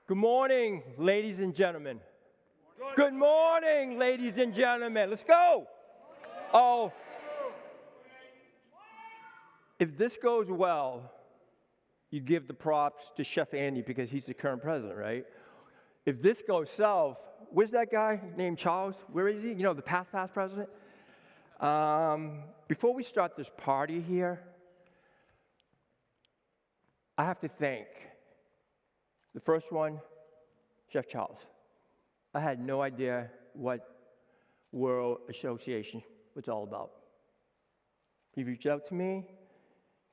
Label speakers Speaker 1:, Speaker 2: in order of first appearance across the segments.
Speaker 1: Good morning, ladies and gentlemen. Good morning, ladies and gentlemen. Let's go. Oh, if this goes well, you give the props to Chef Andy because he's the current president, right? If this goes south, where's that guy named Charles? Where is he? You know, the past president? Before we start this party here, I have to thank the first one, Chef Charles. I had no idea what World Association was all about. He reached out to me,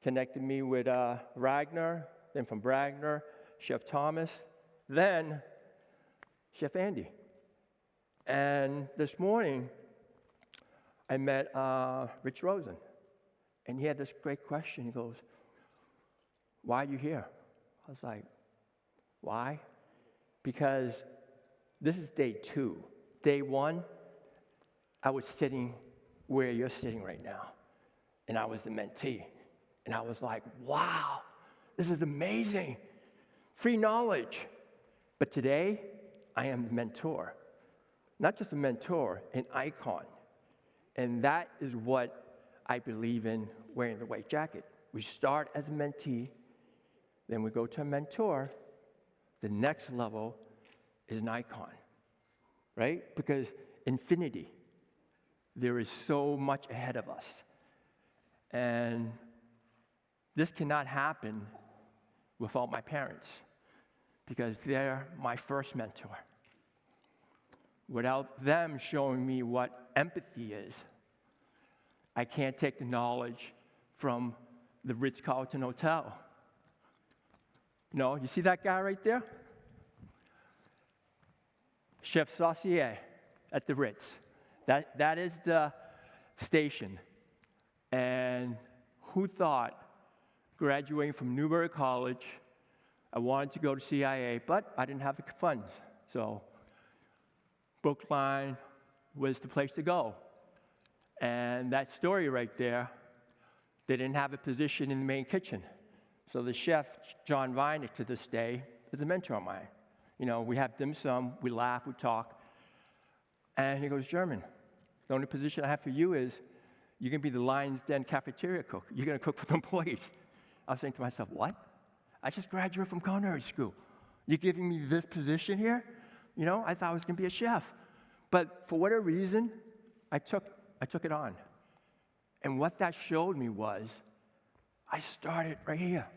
Speaker 1: connected me with Ragnar, then from Ragnar, Chef Thomas, then Chef Andy. And this morning, I met Rich Rosen, and he had this great question. He goes, "Why are you here?" I was like, "Why?" Because this is day 2. Day 1, I was sitting where you're sitting right now, and I was the mentee. And I was like, wow, this is amazing. Free knowledge. But today, I am the mentor. Not just a mentor, an icon. And that is what I believe in wearing the white jacket. We start as a mentee, then we go to a mentor. The next level is an icon, right? Because infinity, there is so much ahead of us. And this cannot happen without my parents, because they're my first mentor. Without them showing me what empathy is, I can't take the knowledge from the Ritz-Carlton Hotel. No, you see that guy right there? Chef Saucier at the Ritz. That is the station. And who thought, graduating from Newberry College, I wanted to go to CIA, but I didn't have the funds. So Brookline was the place to go. And that story right there, they didn't have a position in the main kitchen. So the chef, John Vinek, to this day, is a mentor of mine. You know, we have dim sum, we laugh, we talk. And he goes, "German, the only position I have for you is you're going to be the Lion's Den cafeteria cook. You're going to cook for the employees." I was saying to myself, what? I just graduated from culinary school. You're giving me this position here? You know, I thought I was going to be a chef. But for whatever reason, I took it on. And what that showed me was, I started right here.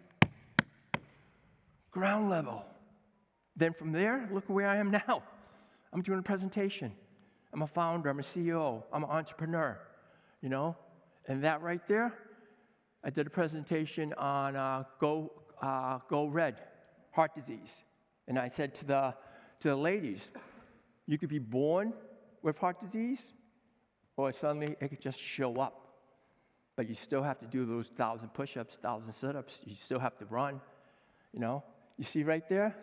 Speaker 1: Ground level. Then from there, look where I am now. I'm doing a presentation. I'm a founder, I'm a CEO, I'm an entrepreneur, you know? And that right there, I did a presentation on Go Red, heart disease. And I said to the ladies, you could be born with heart disease, or suddenly it could just show up. But you still have to do those 1,000 push-ups, 1,000 sit-ups. You still have to run, you know? You see right there?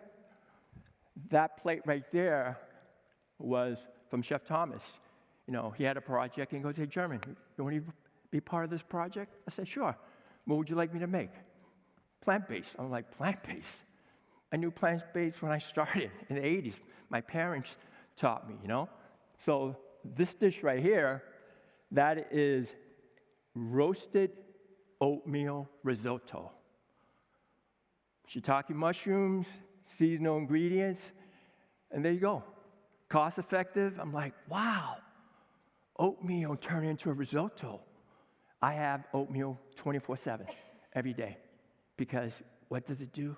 Speaker 1: That plate right there was from Chef Thomas. You know, he had a project, and he goes, "Hey, German, you want to be part of this project?" I said, "Sure. What would you like me to make?" "Plant-based." I'm like, "Plant-based?" I knew plant-based when I started in the 80s. My parents taught me, you know? So this dish right here, that is roasted oatmeal risotto. Shiitake mushrooms, seasonal ingredients, and there you go. Cost effective. I'm like, wow, oatmeal turned into a risotto. I have oatmeal 24/7 every day, because what does it do?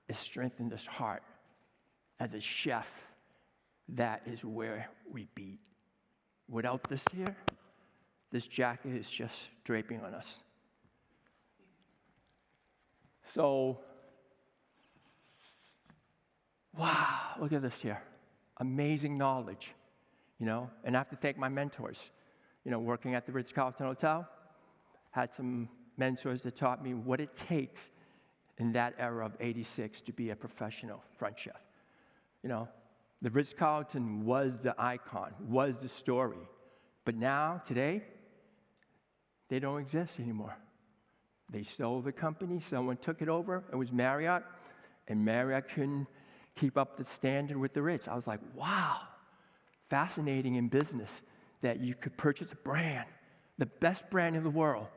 Speaker 1: It strengthens this heart. As a chef, that is where we beat. Without this here, this jacket is just draping on us. So, wow, look at this here. Amazing knowledge, you know? And I have to thank my mentors. You know, working at the Ritz-Carlton Hotel, had some mentors that taught me what it takes in that era of 86 to be a professional front chef. You know, the Ritz-Carlton was the icon, was the story. But now, today, they don't exist anymore. They sold the company, someone took it over, it was Marriott, And Mary, I couldn't keep up the standard with the Ritz. I was like, wow, fascinating in business that you could purchase a brand, the best brand in the world,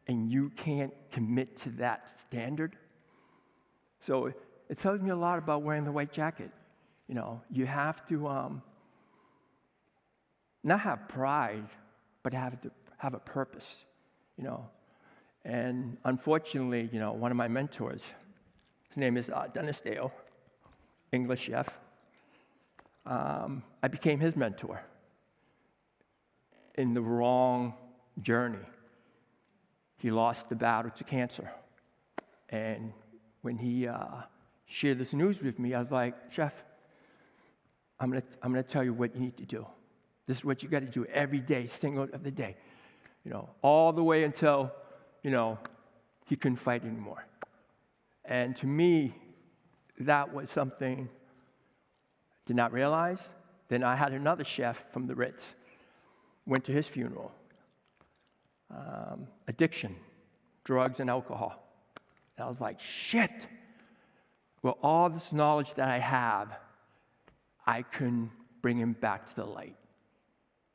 Speaker 1: and you can't commit to that standard. So it tells me a lot about wearing the white jacket. You know, you have to not have pride, but have a purpose, you know. And unfortunately, you know, one of my mentors, his name is Dennis Dale, English chef. I became his mentor in the wrong journey. He lost the battle to cancer. And when he shared this news with me, I was like, Chef, I'm gonna tell you what you need to do. This is what you got to do every day, single of the day. You know, all the way until, you know, he couldn't fight anymore. And to me, that was something I did not realize. Then I had another chef from the Ritz, went to his funeral. Addiction, drugs and alcohol. And I was like, shit. Well, all this knowledge that I have, I couldn't bring him back to the light.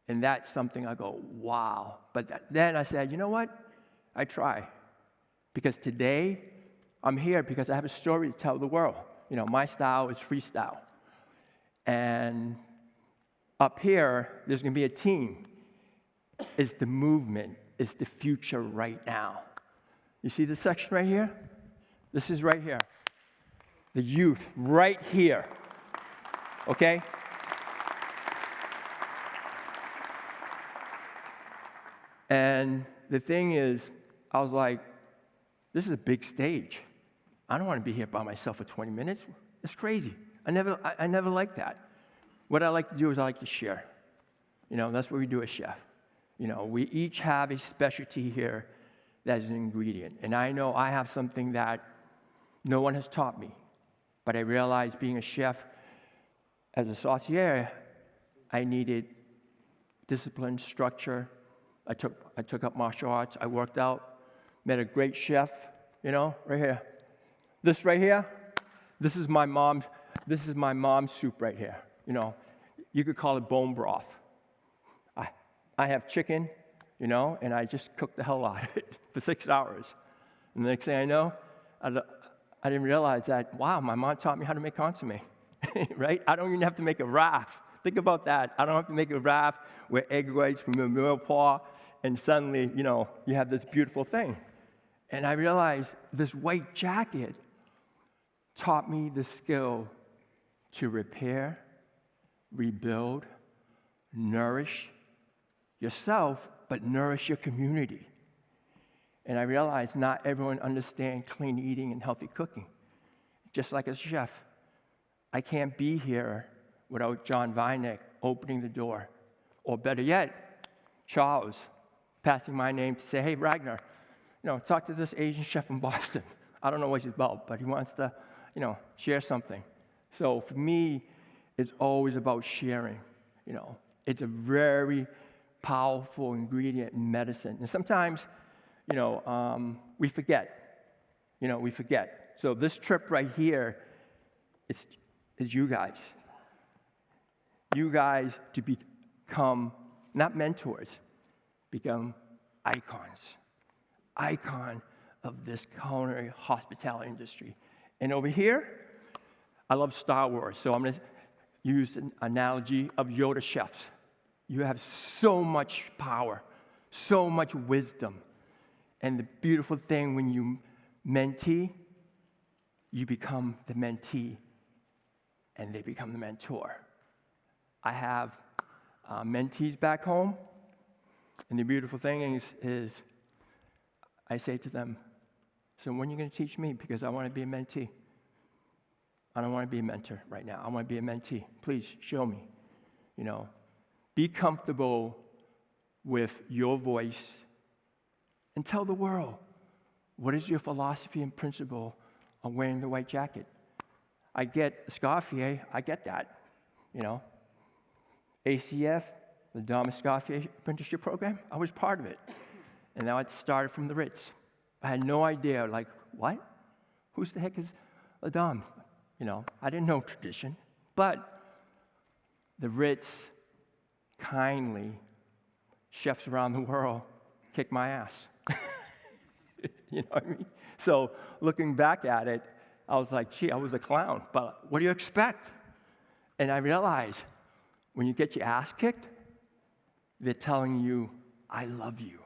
Speaker 1: And that's something I go, wow. But then I said, you know what? I try. Because today, I'm here because I have a story to tell the world. You know, my style is freestyle. And up here, there's going to be a team. It's the movement. It's the future right now. You see this section right here? This is right here. The youth right here. Okay? And the thing is, I was like, this is a big stage. I don't want to be here by myself for 20 minutes. It's crazy. I never liked that. What I like to do is I like to share. You know, that's what we do as chef. You know, we each have a specialty here that is an ingredient. And I know I have something that no one has taught me. But I realized being a chef, as a saucier, I needed discipline, structure. I took up martial arts. I worked out, met a great chef, you know, right here. This right here, this is my mom's soup right here. You know, you could call it bone broth. I have chicken, you know, and I just cook the hell out of it for 6 hours. And the next thing I know, I didn't realize that, wow, my mom taught me how to make consommé, right? I don't even have to make a raft. Think about that. I don't have to make a raft with egg whites from a mill paw, and suddenly, you know, you have this beautiful thing. And I realized this white jacket taught me the skill to repair, rebuild, nourish yourself, but nourish your community. And I realized not everyone understands clean eating and healthy cooking. Just like as a chef, I can't be here without John Vinek opening the door. Or better yet, Charles passing my name to say, hey, Ragnar, you know, talk to this Asian chef from Boston. I don't know what he's about, but he wants to, you know, share something. So for me, it's always about sharing, you know. It's a very powerful ingredient in medicine. And sometimes, you know, we forget. You know, we forget. So this trip right here is you guys. You guys to become, not mentors, become icons. Icon of this culinary hospitality industry. And over here, I love Star Wars. So I'm going to use an analogy of Yoda chefs. You have so much power, so much wisdom. And the beautiful thing when you mentee, you become the mentee, and they become the mentor. I have mentees back home, and the beautiful thing is I say to them, so when are you going to teach me? Because I want to be a mentee. I don't want to be a mentor right now. I want to be a mentee. Please show me. You know, be comfortable with your voice and tell the world, what is your philosophy and principle on wearing the white jacket? I get Scarfier, I get that, you know. ACF, the Dharma Scarfier apprenticeship program, I was part of it. And now it started from the Ritz. I had no idea, like, what? Who's the heck is, dumb. I didn't know tradition. But the Ritz kindly, chefs around the world, kicked my ass. You know what I mean? So looking back at it, I was like, gee, I was a clown. But what do you expect? And I realized when you get your ass kicked, they're telling you, I love you.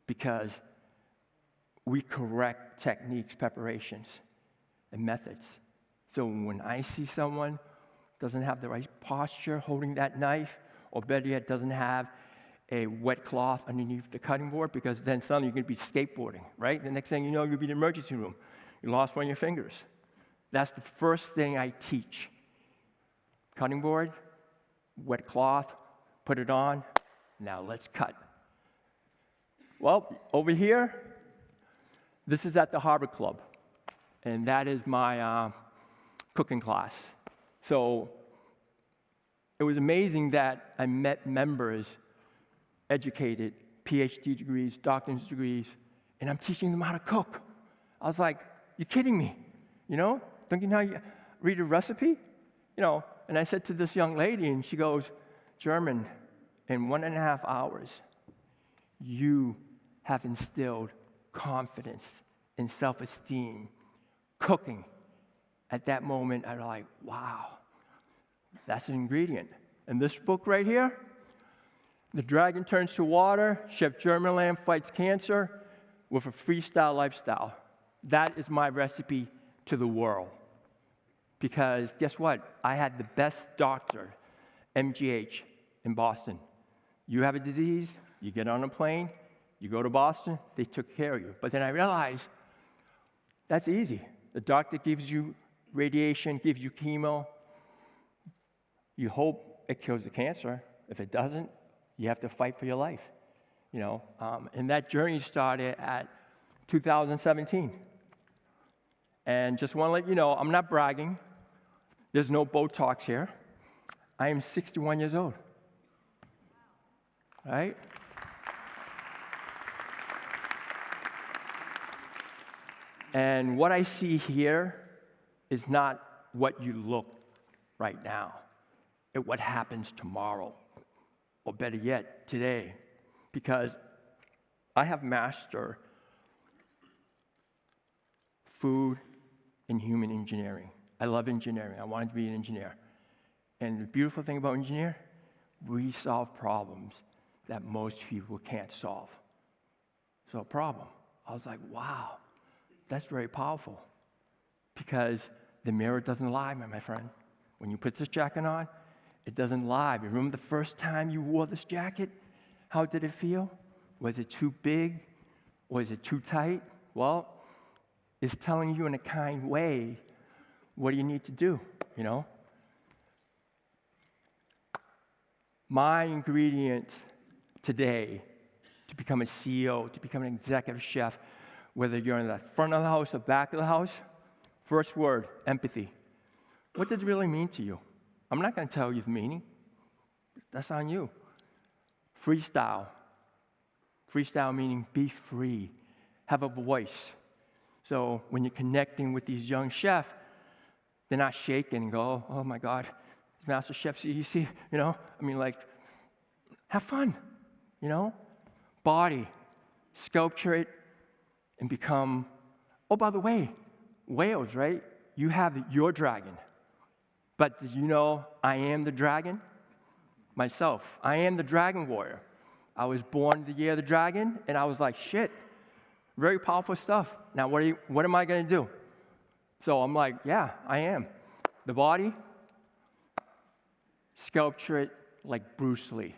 Speaker 1: Because we correct techniques, preparations, and methods. So when I see someone doesn't have the right posture holding that knife, or better yet, doesn't have a wet cloth underneath the cutting board, because then suddenly you're going to be skateboarding, right? The next thing you know, you'll be in the emergency room. You lost one of your fingers. That's the first thing I teach. Cutting board, wet cloth, put it on. Now let's cut. Well, over here, this is at the Harbor Club, and that is my cooking class. So it was amazing that I met members, educated, PhD degrees, doctorate degrees, and I'm teaching them how to cook. I was like, you're kidding me, Don't you know how you read a recipe? And I said to this young lady, and she goes, German, in 1.5 hours, you have instilled confidence and self-esteem, cooking. At that moment, I was like, wow, that's an ingredient. And this book right here, The Dragon Turns to Water, Chef Germanland Fights Cancer with a Freestyle Lifestyle. That is my recipe to the world. Because guess what? I had the best doctor, MGH, in Boston. You have a disease, you get on a plane, you go to Boston, they took care of you. But then I realized that's easy. The doctor gives you radiation, gives you chemo. You hope it kills the cancer. If it doesn't, you have to fight for your life. And that journey started at 2017. And just want to let you know, I'm not bragging. There's no Botox here. I am 61 years old. Right? And what I see here is not what you look right now. It's what happens tomorrow, or better yet, today. Because I have mastered food and human engineering. I love engineering. I wanted to be an engineer. And the beautiful thing about engineering, we solve problems that most people can't solve. So a problem. I was like, wow, that's very powerful. Because the mirror doesn't lie, my friend. When you put this jacket on, it doesn't lie. Remember the first time you wore this jacket? How did it feel? Was it too big? Was it too tight? Well, it's telling you in a kind way what do you need to do, My ingredients today to become a CEO, to become an executive chef, whether you're in the front of the house or back of the house, first word, empathy. What does it really mean to you? I'm not going to tell you the meaning. That's on you. Freestyle. Freestyle meaning be free, have a voice. So when you're connecting with these young chefs, they're not shaking and go, oh my God, Master Chef CEC, have fun, Body, sculpture it, and become, oh, by the way, whales, right? You have your dragon. But did you know I am the dragon? Myself. I am the dragon warrior. I was born the year of the dragon, and I was like, shit, very powerful stuff. Now, what am I going to do? So I'm like, yeah, I am. The body, sculpture it like Bruce Lee.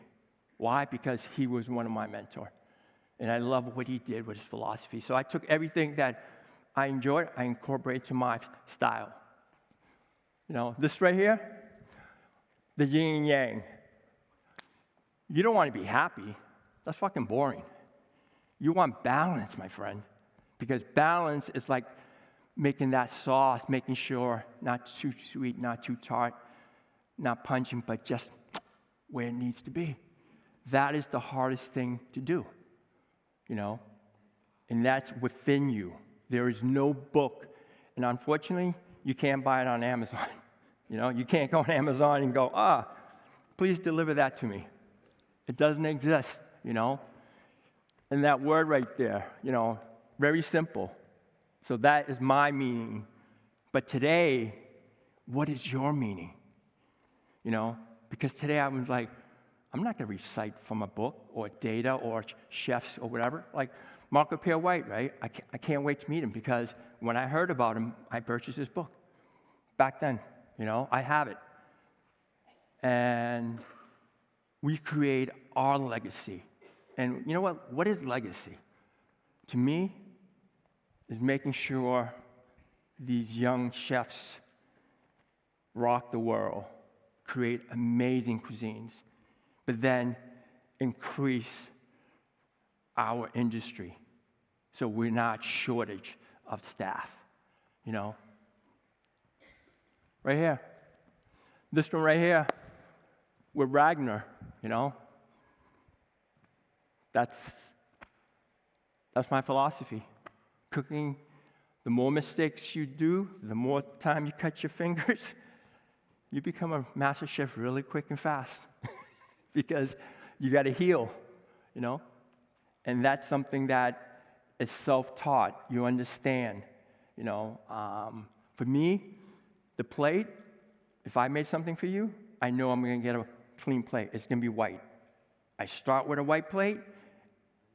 Speaker 1: Why? Because he was one of my mentors. And I love what he did with his philosophy. So I took everything that I enjoyed, I incorporated to my style. This right here, the yin and yang. You don't want to be happy. That's fucking boring. You want balance, my friend. Because balance is like making that sauce, making sure not too sweet, not too tart, not pungent, but just where it needs to be. That is the hardest thing to do, and that's within you. There is no book And unfortunately, you can't buy it on Amazon. You can't go on Amazon and go, please deliver that to me. It doesn't exist, And that word right there, very simple. So that is my meaning. But today, what is your meaning? Because today I was like, I'm not going to recite from a book or data or chefs or whatever. Like Marco Pierre White, right? I can't wait to meet him because when I heard about him, I purchased his book. Back then, I have it. And we create our legacy. And you know what? What is legacy? To me, is making sure these young chefs rock the world, create amazing cuisines, but then increase our industry so we're not shortage of staff, Right here. This one right here, with Ragnar, That's my philosophy. Cooking, the more mistakes you do, the more time you cut your fingers, you become a master chef really quick and fast because you got to heal, And that's something that is self-taught. You understand, For me, the plate, if I made something for you, I know I'm going to get a clean plate. It's going to be white. I start with a white plate,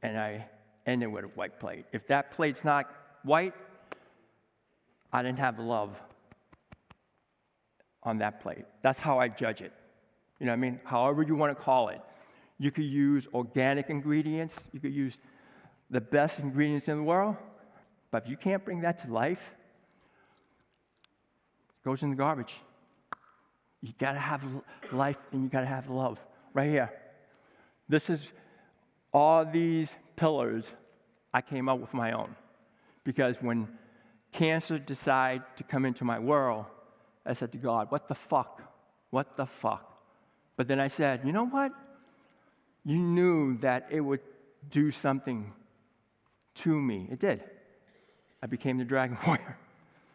Speaker 1: and I end it with a white plate. If that plate's not white, I didn't have love on that plate. That's how I judge it. You know what I mean? However you want to call it. You could use organic ingredients. You could use the best ingredients in the world. But if you can't bring that to life, it goes in the garbage. You got to have life and you got to have love. Right here. This is all these pillars I came up with my own. Because when cancer decided to come into my world, I said to God, what the fuck? What the fuck? But then I said, you know what? You knew that it would do something to me. It did. I became the Dragon Warrior.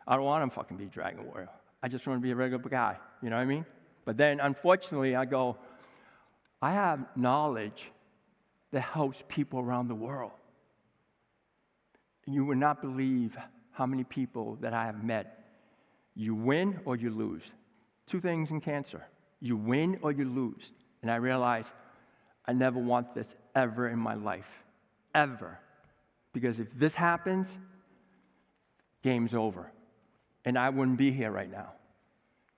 Speaker 1: I don't want to fucking be a Dragon Warrior. I just want to be a regular guy. You know what I mean? But then, unfortunately, I go, I have knowledge that helps people around the world. You would not believe how many people that I have met. You win or you lose. Two things in cancer. You win or you lose. And I realized I never want this ever in my life. Ever. Because if this happens, game's over. And I wouldn't be here right now.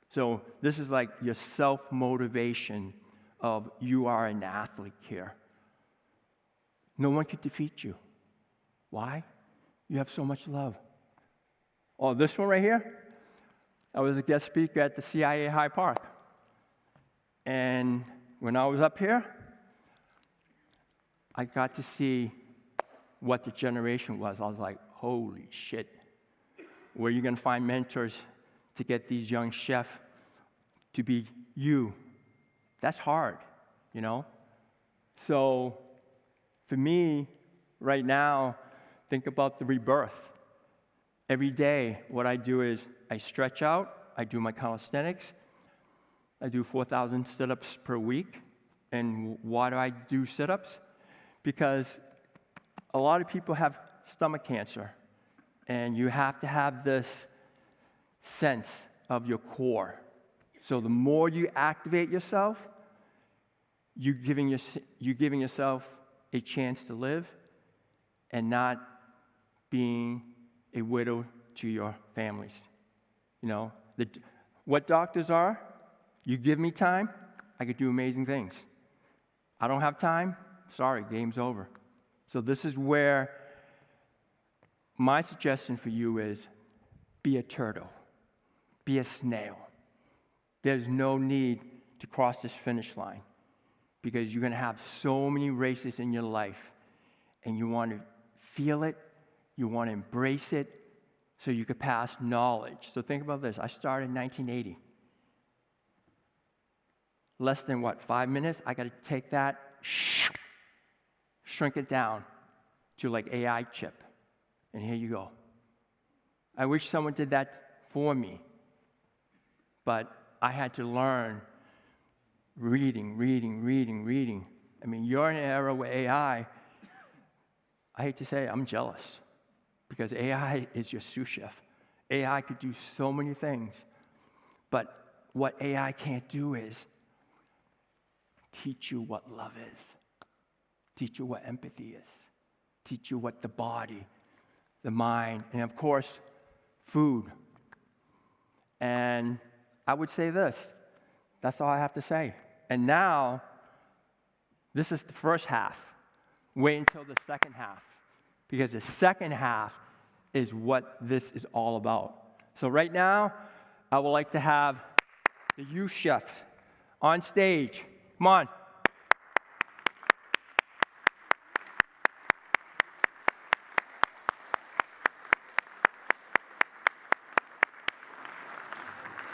Speaker 1: So this is like your self-motivation of you are an athlete here. No one could defeat you. Why? You have so much love. Oh, this one right here? I was a guest speaker at the CIA Hyde Park. And when I was up here, I got to see what the generation was. I was like, holy shit. Where are you going to find mentors to get these young chefs to be you? That's hard, So for me, right now, think about the rebirth. Every day, what I do is I stretch out, I do my calisthenics, I do 4,000 sit-ups per week. And why do I do sit-ups? Because a lot of people have stomach cancer, and you have to have this sense of your core. So the more you activate yourself, you're giving yourself a chance to live and not being a widow to your families. What doctors are, you give me time, I could do amazing things. I don't have time, sorry, game's over. So this is where my suggestion for you is be a turtle, be a snail. There's no need to cross this finish line because you're going to have so many races in your life and you want to feel it, you want to embrace it so you could pass knowledge. So think about this. I started in 1980. Less than 5 minutes? I got to take that, shrink it down to like AI chip. And here you go. I wish someone did that for me. But I had to learn reading. I mean, you're in an era where AI, I hate to say it, I'm jealous. Because AI is your sous chef. AI could do so many things. But what AI can't do is teach you what love is, teach you what empathy is, teach you what the body, the mind, and of course, food. And I would say this, that's all I have to say. And now, this is the first half. Wait until the second half, because the second half is what this is all about. So right now, I would like to have the youth chefs on stage. Come on.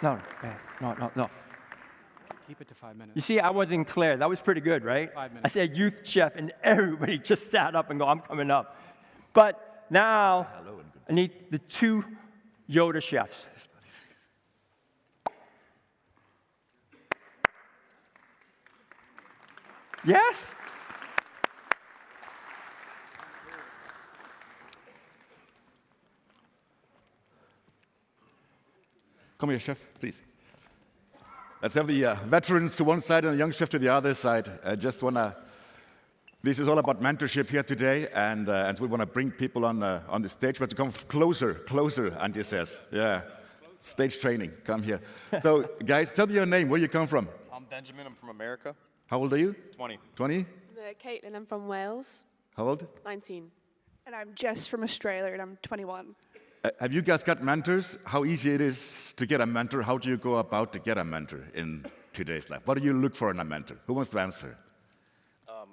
Speaker 1: No.
Speaker 2: Keep it to 5 minutes.
Speaker 1: You see, I wasn't clear. That was pretty good, right?
Speaker 2: 5 minutes.
Speaker 1: I said youth chef, and everybody just sat up and go, I'm coming up. But now, I need the 2 Yoda chefs. Yes?
Speaker 3: Come here, chef, please. Let's have the veterans to one side and the young chef to the other side. This is all about mentorship here today, and we want to bring people on the stage, but to come closer, Andy says. Yeah, stage training, come here. So, guys, tell me your name, where you come from.
Speaker 4: I'm Benjamin, I'm from America.
Speaker 3: How old are you?
Speaker 4: 20.
Speaker 3: 20?
Speaker 5: Caitlin, I'm from Wales.
Speaker 3: How old?
Speaker 5: 19.
Speaker 6: And I'm Jess from Australia, and I'm 21.
Speaker 3: Have you guys got mentors? How easy it is to get a mentor? How do you go about to get a mentor in today's life? What do you look for in a mentor? Who wants to answer?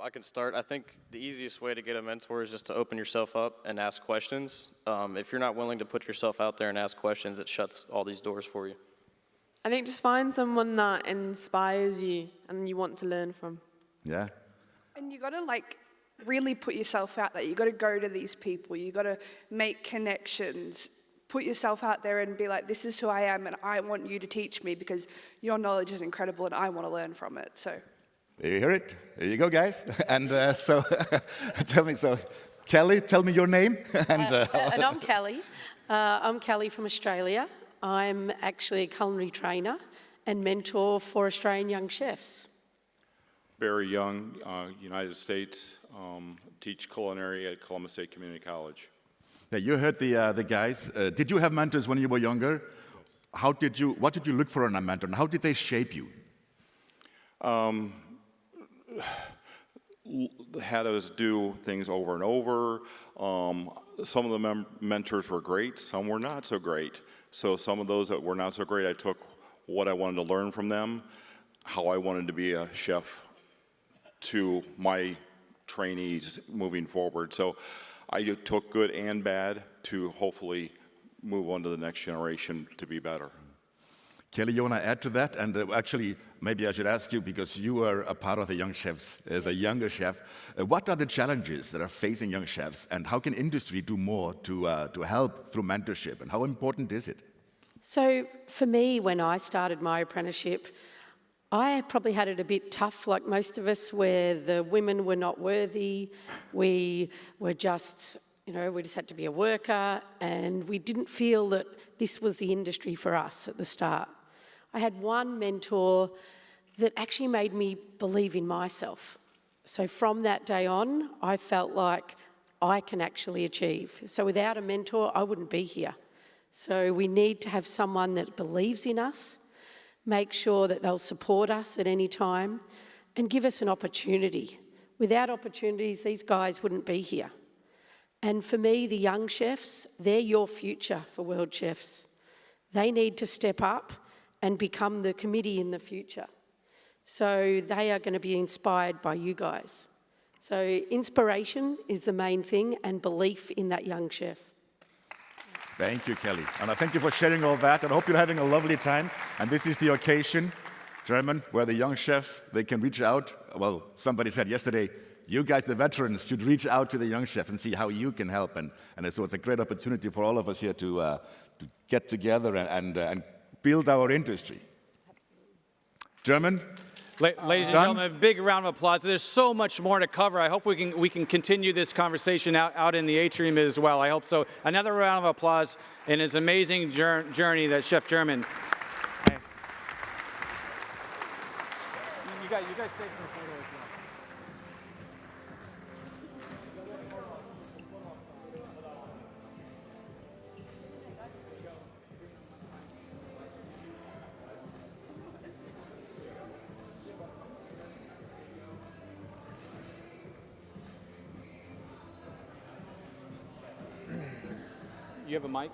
Speaker 4: I can start. I think the easiest way to get a mentor is just to open yourself up and ask questions. If you're not willing to put yourself out there and ask questions, it shuts all these doors for you.
Speaker 5: I think just find someone that inspires you and you want to learn from.
Speaker 3: Yeah.
Speaker 6: And you got to really put yourself out there. You got to go to these people. You got to make connections. Put yourself out there and be like, this is who I am, and I want you to teach me because your knowledge is incredible and I want to learn from it. So.
Speaker 3: You hear it? There you go, guys. And so, Kelly, tell me your name.
Speaker 7: And I'm Kelly. I'm Kelly from Australia. I'm actually a culinary trainer and mentor for Australian young chefs.
Speaker 8: Barry Young, United States, teach culinary at Columbus State Community College.
Speaker 3: Yeah, you heard the guys. Did you have mentors when you were younger? What did you look for in a mentor, and how did they shape you?
Speaker 8: Had us do things over and over. Some of the mentors were great, some were not so great. So some of those that were not so great, I took what I wanted to learn from them, how I wanted to be a chef to my trainees moving forward. So I took good and bad to hopefully move on to the next generation to be better.
Speaker 3: Kelly, you want to add to that? And actually, maybe I should ask you, because you are a part of the young chefs, as a younger chef, what are the challenges that are facing young chefs, and how can industry do more to help through mentorship, and how important is it?
Speaker 7: So for me, when I started my apprenticeship, I probably had it a bit tough, like most of us, where the women were not worthy. We were just, we just had to be a worker, and we didn't feel that this was the industry for us at the start. I had one mentor that actually made me believe in myself. So from that day on, I felt like I can actually achieve. So without a mentor, I wouldn't be here. So we need to have someone that believes in us, make sure that they'll support us at any time, and give us an opportunity. Without opportunities, these guys wouldn't be here. And for me, the young chefs, they're your future for World Chefs. They need to step up and become the committee in the future. So they are going to be inspired by you guys. So inspiration is the main thing, and belief in that young chef.
Speaker 3: Thank you, Kelly. And I thank you for sharing all that, and I hope you're having a lovely time. And this is the occasion, German, where the young chef, they can reach out. Well, somebody said yesterday, You guys, the veterans, should reach out to the young chefs and see how you can help. And so it's a great opportunity for all of us here to get together and build our industry. German?
Speaker 2: Ladies and gentlemen, a big round of applause. There's so much more to cover. I hope we can continue this conversation out in the atrium as well. I hope so. Another round of applause in his amazing journey that Chef German. Hey. You guys stay for the photo as well. You have a mic?